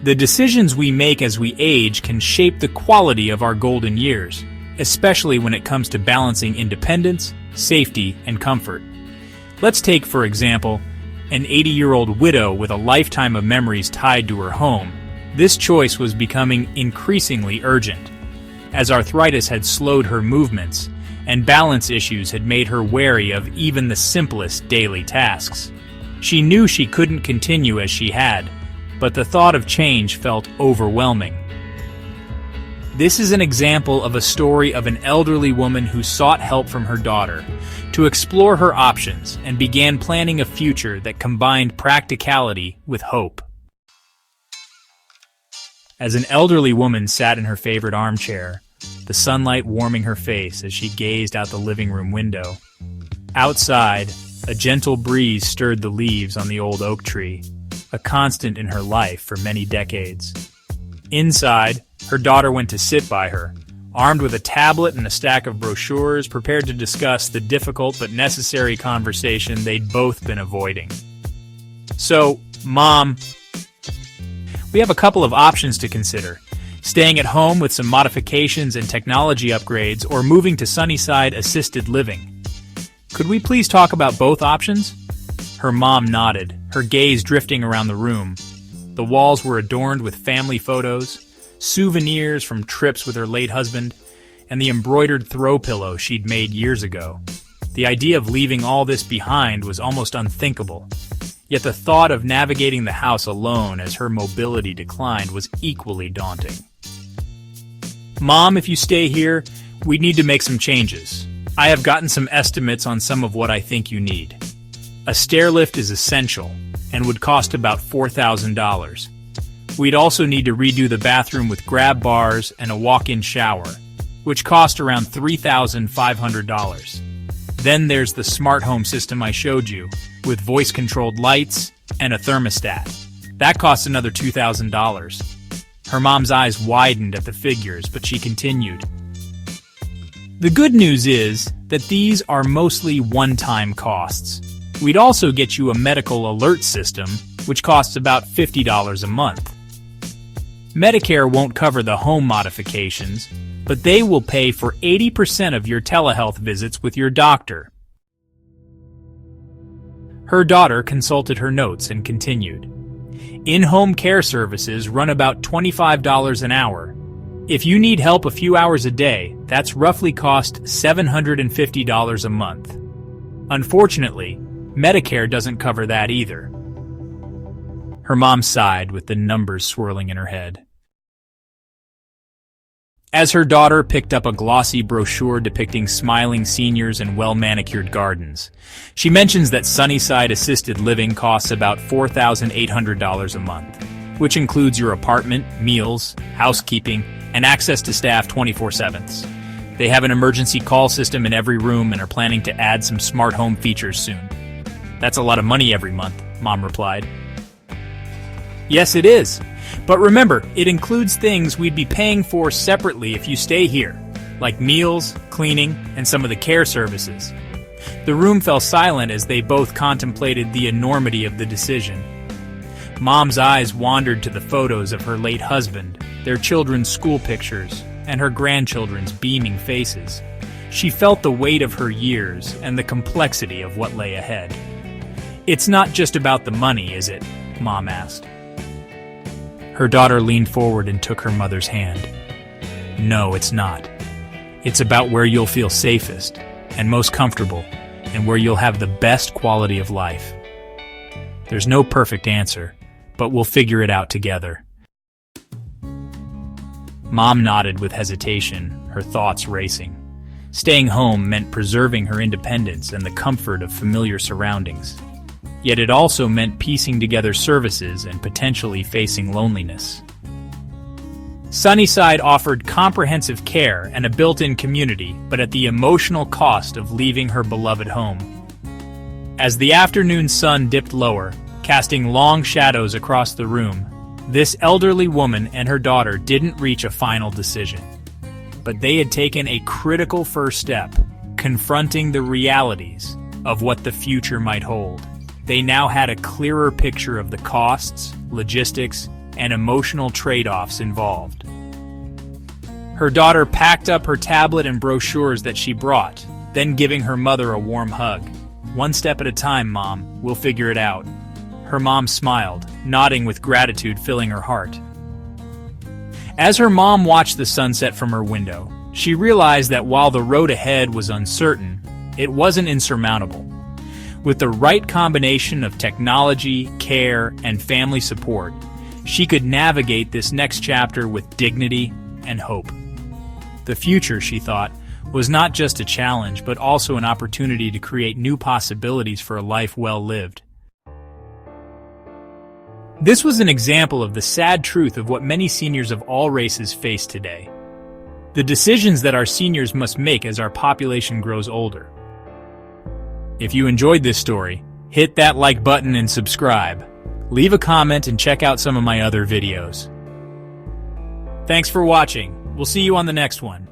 The decisions we make as we age can shape the quality of our golden years, especially when it comes to balancing independence, safety, and comfort. Let's take, for example, an 80-year-old widow with a lifetime of memories tied to her home. This choice was becoming increasingly urgent, as arthritis had slowed her movements, and balance issues had made her wary of even the simplest daily tasks. She knew she couldn't continue as she had, but the thought of change felt overwhelming. This is an example of a story of an elderly woman who sought help from her daughter to explore her options and began planning a future that combined practicality with hope. As an elderly woman sat in her favorite armchair, the sunlight warming her face as she gazed out the living room window. Outside, a gentle breeze stirred the leaves on the old oak tree, a constant in her life for many decades. Inside, her daughter went to sit by her, armed with a tablet and a stack of brochures, prepared to discuss the difficult but necessary conversation they'd both been avoiding. So, Mom, we have a couple of options to consider. Staying at home with some modifications and technology upgrades, or moving to Sunnyside Assisted Living. Could we please talk about both options? Her mom nodded, her gaze drifting around the room. The walls were adorned with family photos, souvenirs from trips with her late husband, and the embroidered throw pillow she'd made years ago. The idea of leaving all this behind was almost unthinkable. Yet the thought of navigating the house alone as her mobility declined was equally daunting. Mom, if you stay here, we need to make some changes. I have gotten some estimates on some of what I think you need. A stair lift is essential and would cost about $4,000. We'd also need to redo the bathroom with grab bars and a walk-in shower, which cost around $3,500. Then there's the smart home system I showed you, with voice-controlled lights and a thermostat. That costs another $2,000. Her mom's eyes widened at the figures, but she continued. The good news is that these are mostly one-time costs. We'd also get you a medical alert system, which costs about $50 a month. Medicare won't cover the home modifications, but they will pay for 80% of your telehealth visits with your doctor. Her daughter consulted her notes and continued. In-home care services run about $25 an hour. If you need help a few hours a day, that's roughly cost $750 a month. Unfortunately, Medicare doesn't cover that either. Her mom sighed with the numbers swirling in her head. As her daughter picked up a glossy brochure depicting smiling seniors and well-manicured gardens, she mentions that Sunnyside Assisted Living costs about $4,800 a month, which includes your apartment, meals, housekeeping, and access to staff 24/7. They have an emergency call system in every room and are planning to add some smart home features soon. That's a lot of money every month, Mom replied. Yes, it is. But remember, it includes things we'd be paying for separately if you stay here, like meals, cleaning, and some of the care services. The room fell silent as they both contemplated the enormity of the decision. Mom's eyes wandered to the photos of her late husband, their children's school pictures, and her grandchildren's beaming faces. She felt the weight of her years and the complexity of what lay ahead. It's not just about the money, is it? Mom asked. Her daughter leaned forward and took her mother's hand. No, it's not. It's about where you'll feel safest and most comfortable, and where you'll have the best quality of life. There's no perfect answer, but we'll figure it out together. Mom nodded with hesitation, her thoughts racing. Staying home meant preserving her independence and the comfort of familiar surroundings. Yet it also meant piecing together services and potentially facing loneliness. Sunnyside offered comprehensive care and a built-in community, but at the emotional cost of leaving her beloved home. As the afternoon sun dipped lower, casting long shadows across the room, this elderly woman and her daughter didn't reach a final decision. But they had taken a critical first step, confronting the realities of what the future might hold. They now had a clearer picture of the costs, logistics, and emotional trade-offs involved. Her daughter packed up her tablet and brochures that she brought, then giving her mother a warm hug. "One step at a time, Mom. We'll figure it out." Her mom smiled, nodding with gratitude filling her heart. As her mom watched the sunset from her window, she realized that while the road ahead was uncertain, it wasn't insurmountable. With the right combination of technology, care, and family support, she could navigate this next chapter with dignity and hope. The future, she thought, was not just a challenge, but also an opportunity to create new possibilities for a life well lived. This was an example of the sad truth of what many seniors of all races face today. The decisions that our seniors must make as our population grows older. If you enjoyed this story, hit that like button and subscribe. Leave a comment and check out some of my other videos. Thanks for watching. We'll see you on the next one.